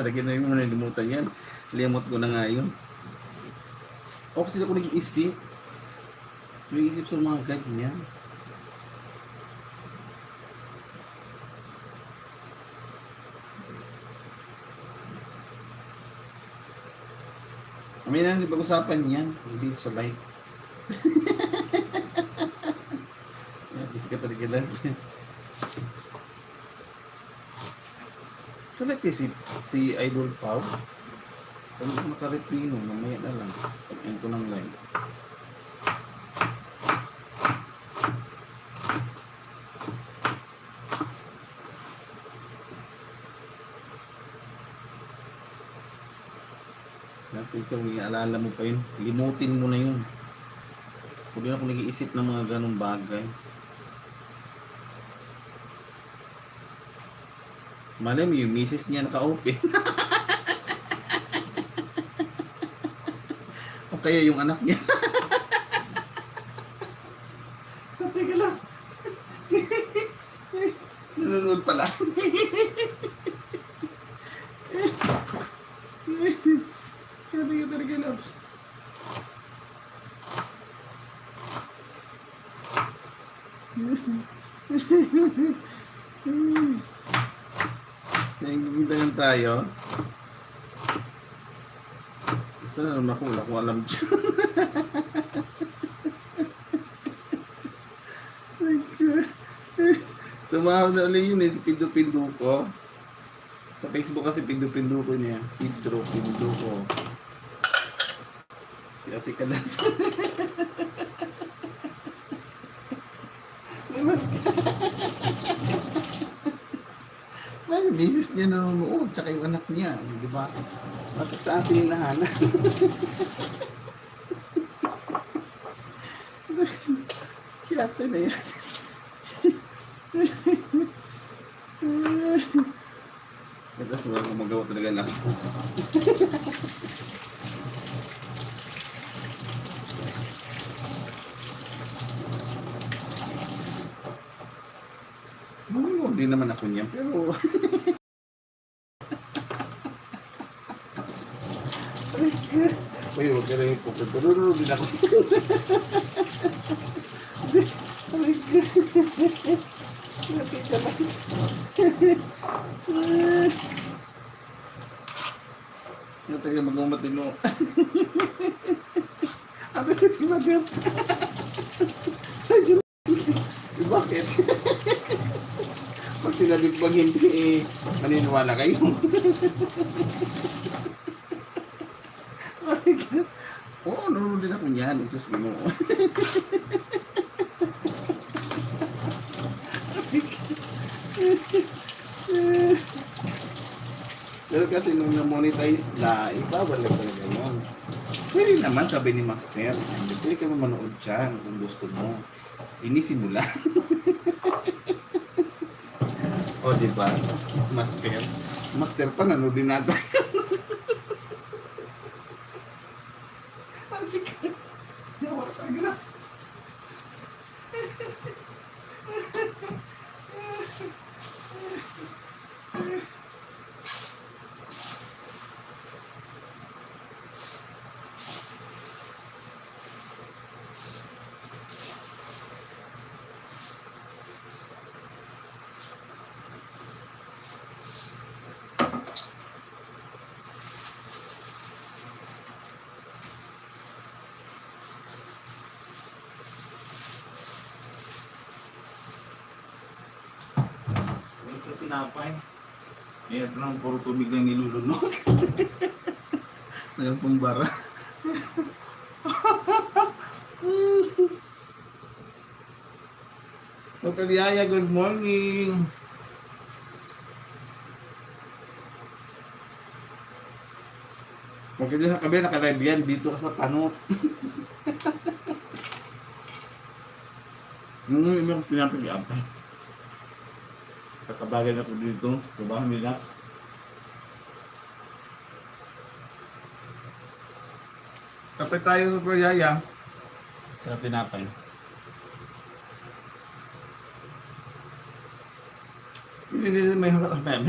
Lagyan na yung nalimutan yan. Limot ko na nga yun. O kasi ako nag-iisip. Nag-iisip sa mga ganyan. Kami na hindi pag-usapan yan. Hindi sa live. Kasi ka talaga lang. Talaga si Idol Pau. Kung ako nakarepino, mamaya na lang. Pag-end ko ng live. Natin ikaw, iaalala mo pa yun. Limutin mo na yun. Kung din ako nag-iisip ng mga ganong bagay. Malay mo yung misis niya naka-open. O kaya yung anak niya. Teka lang. Nanonood pala. Talaga loves. Nagbibitangan tayo. Saan na naman ako? Wala akong alam dyan. Sumahod na ulit yun eh, si Pindo ko. Sa Facebook kasi Pindo ko niya. Pindo ko. Si Ate Kalas. Ay, misis niya nanonood, tsaka yung anak niya, di ba? Bakit sa atin yung nahanap? Kaya ito na yan. Tapos wala kong magawa talaga lang. Hindi naman ako niyan, pero uy, huwag ka lang yung pukul. Pero din ako. Aray ka. Nakita lang. Yung taga magmamatin mo. Ang beses ko mag-gap. Bakit? Pag sinabi pag hindi, maniniwala kayo. Oo, nanonood din ako niyan. Diyos mo. Pero kasi nung na-monetize na, ibawal lang talaga yun. Pwede naman, sabi ni Master. Pwede ka manood dyan kung gusto mo. Inisimula. O, diba? Master. Master pa, nanood din natin. Tinapay. Ito lang, puro tubig lang nilulunod. Ngayon pong bara. Dr. Yaya, good morning. Huwag ka dyan sa kabila, nakalive yan. Dito ka sa panot. Meron tinapay kaya pa. Kakabagan ako dito. Trabaho nila. Kapit tayo sa Proyaya. Sa tinapay. Hindi may maghay